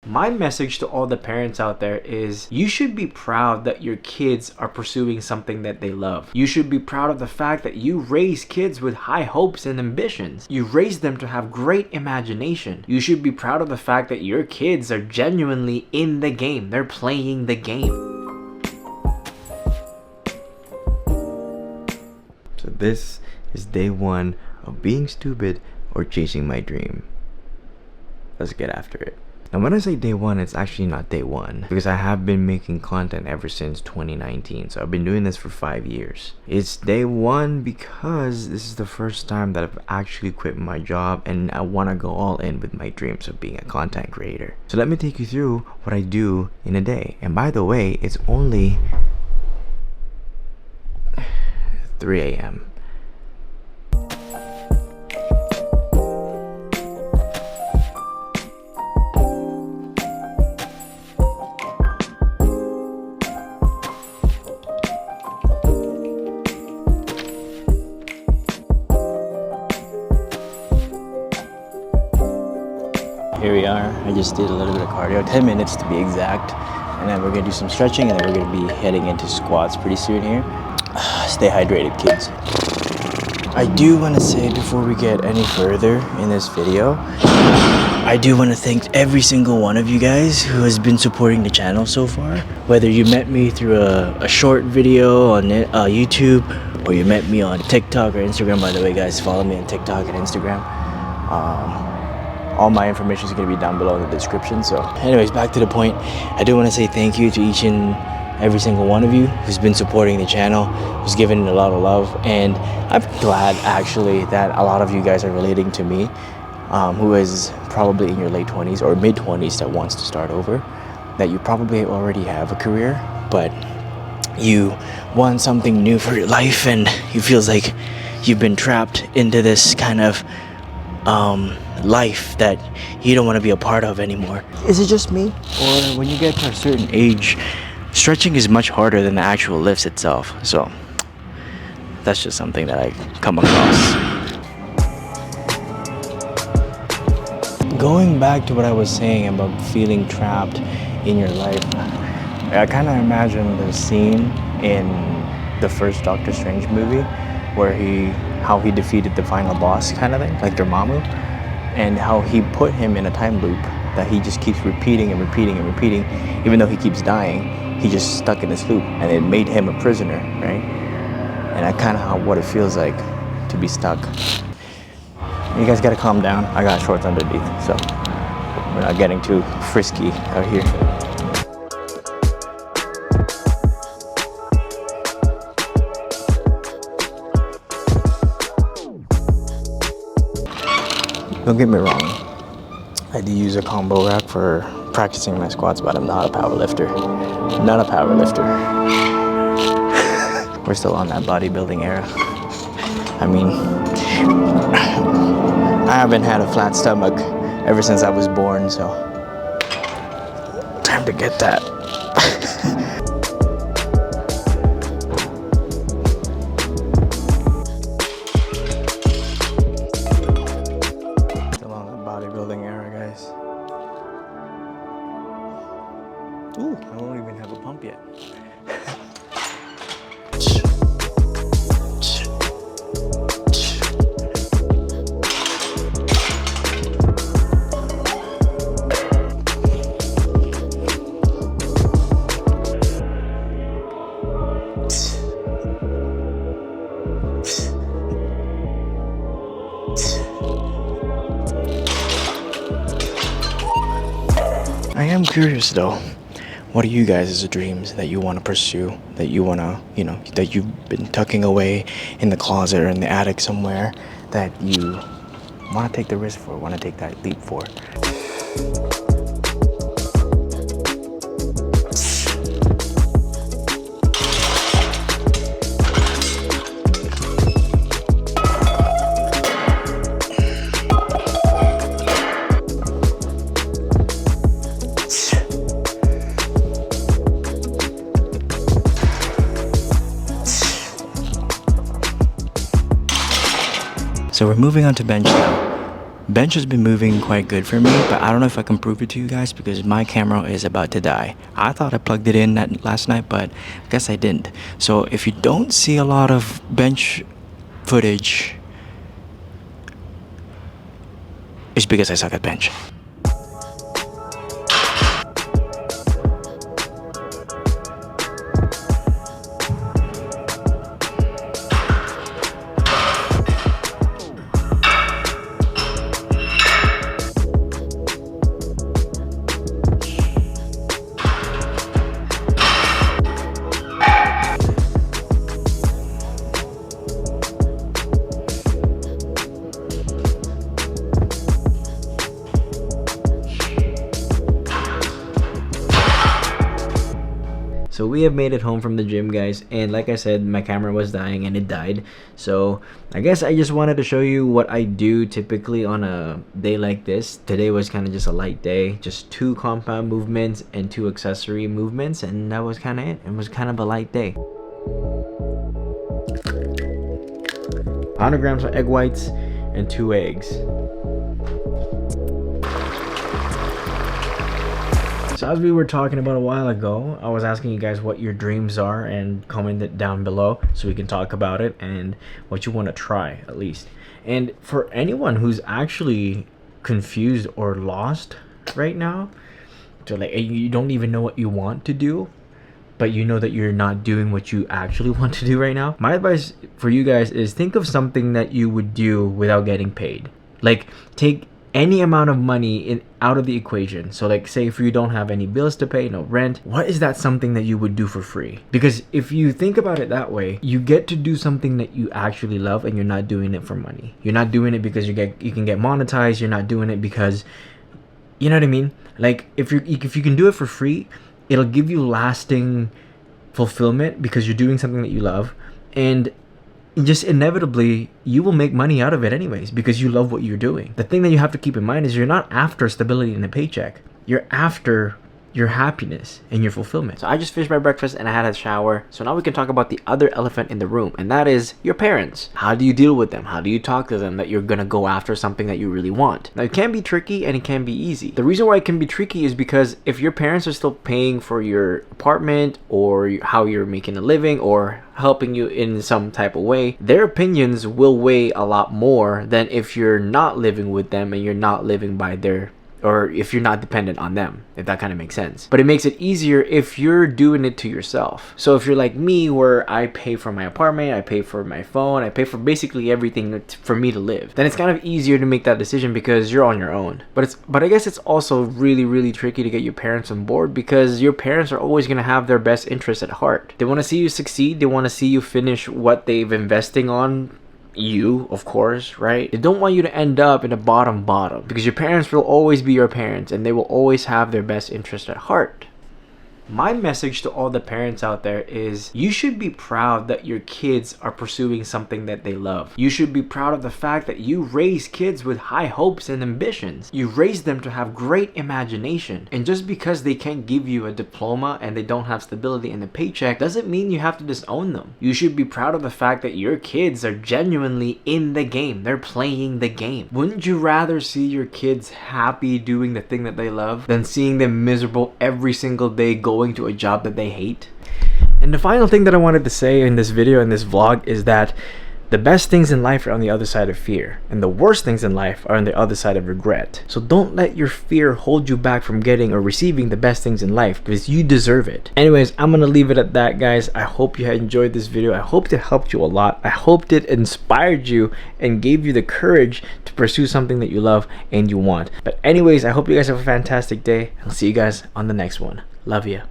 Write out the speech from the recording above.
My message to all the parents out there is you should be proud that your kids are pursuing something that they love. You should be proud of the fact that you raise kids with high hopes and ambitions. You raise them to have great imagination. You should be proud of the fact that your kids are genuinely in the game. They're playing the game. So this is day one of being stupid or chasing my dream. Let's get after it. Now when I say day one, it's actually not day one, because I have been making content ever since 2019. So I've been doing this for 5 years. It's day one because this is the first time that I've actually quit my job and I want to go all in with my dreams of being a content creator. So let me take you through what I do in a day. And by the way, it's only 3 a.m. Here we are. I just did a little bit of cardio, 10 minutes to be exact, and then we're gonna do some stretching, and then we're gonna be heading into squats pretty soon here. Stay hydrated, kids. I do want to say before we get any further in this video, I do want to thank every single one of you guys who has been supporting the channel so far. Whether you met me through a short video on YouTube, or you met me on TikTok or Instagram. By the way, guys, follow me on TikTok and Instagram. All my information is going to be down below in the description. So anyways, back to the point. I do want to say thank you to each and every single one of you who's been supporting the channel, who's given it a lot of love. And I'm glad actually that a lot of you guys are relating to me, who is probably in your late 20s or mid 20s that wants to start over, that you probably already have a career, but you want something new for your life and you feels like you've been trapped into this kind of life that you don't want to be a part of anymore. Is it just me? Or when you get to a certain age, stretching is much harder than the actual lifts itself. So that's just something that I come across. Going back to what I was saying about feeling trapped in your life, I kind of imagine the scene in the first Doctor Strange movie where how he defeated the final boss kind of thing, like Dormammu, and how he put him in a time loop that he just keeps repeating and repeating and repeating. Even though he keeps dying, he just stuck in this loop, and it made him a prisoner, right? And that's kind of what it feels like to be stuck. You guys gotta calm down. I got shorts underneath, so we're not getting too frisky out here. Don't get me wrong, I do use a combo rack for practicing my squats, but I'm not a power lifter. Not a power lifter. We're still on that bodybuilding era. I mean, I haven't had a flat stomach ever since I was born, so time to get that. Ooh, I don't even have a pump yet. I am curious though. What are you guys' dreams that you want to pursue, that you want to, that you've been tucking away in the closet or in the attic somewhere, that you want to take the risk for, want to take that leap for? So we're moving on to bench now. Bench has been moving quite good for me, but I don't know if I can prove it to you guys because my camera is about to die. I thought I plugged it in last night, but I guess I didn't. So if you don't see a lot of bench footage, it's because I suck at bench. So we have made it home from the gym, guys, and like I said, my camera was dying and it died. So I guess I just wanted to show you what I do typically on a day like this. Today was kind of just a light day, just 2 compound movements and 2 accessory movements, and that was kind of it. It was kind of a light day. 100 grams of egg whites and 2 eggs. So as we were talking about a while ago, I was asking you guys what your dreams are, and comment it down below so we can talk about it and what you want to try at least. And for anyone who's actually confused or lost right now, so like you don't even know what you want to do, but you know that you're not doing what you actually want to do right now, my advice for you guys is think of something that you would do without getting paid. Like, take any amount of money out of the equation. So like, say if you don't have any bills to pay, no rent, what is that something that you would do for free? Because if you think about it that way, you get to do something that you actually love, and you're not doing it for money. You're not doing it because you can get monetized. You're not doing it because, you know what I mean? Like, if you can do it for free, it'll give you lasting fulfillment because you're doing something that you love, and just inevitably you will make money out of it anyways because you love what you're doing. The thing that you have to keep in mind is you're not after stability in a paycheck. You're after your happiness and your fulfillment. So I just finished my breakfast and I had a shower. So now we can talk about the other elephant in the room, and that is your parents. How do you deal with them? How do you talk to them that you're gonna go after something that you really want? Now, it can be tricky and it can be easy. The reason why it can be tricky is because if your parents are still paying for your apartment or how you're making a living or helping you in some type of way, their opinions will weigh a lot more than if you're not living with them and you're not living by their, or if you're not dependent on them, if that kind of makes sense. But it makes it easier if you're doing it to yourself. So if you're like me, where I pay for my apartment, I pay for my phone, I pay for basically everything for me to live, then it's kind of easier to make that decision because you're on your own. But I guess it's also really, really tricky to get your parents on board because your parents are always going to have their best interests at heart. They want to see you succeed. They want to see you finish what they've investing on you, of course, right? They don't want you to end up in the bottom because your parents will always be your parents and they will always have their best interest at heart. My message to all the parents out there is you should be proud that your kids are pursuing something that they love. You should be proud of the fact that you raise kids with high hopes and ambitions. You raise them to have great imagination. And just because they can't give you a diploma and they don't have stability in a paycheck doesn't mean you have to disown them. You should be proud of the fact that your kids are genuinely in the game. They're playing the game. Wouldn't you rather see your kids happy doing the thing that they love than seeing them miserable every single day going to a job that they hate? And the final thing that I wanted to say in this video, in this vlog, is that the best things in life are on the other side of fear, and the worst things in life are on the other side of regret. So don't let your fear hold you back from getting or receiving the best things in life, because you deserve it. Anyways, I'm gonna leave it at that, guys. I hope you had enjoyed this video. I hope it helped you a lot. I hope it inspired you and gave you the courage to pursue something that you love and you want. But anyways, I hope you guys have a fantastic day. I'll see you guys on the next one. Love you.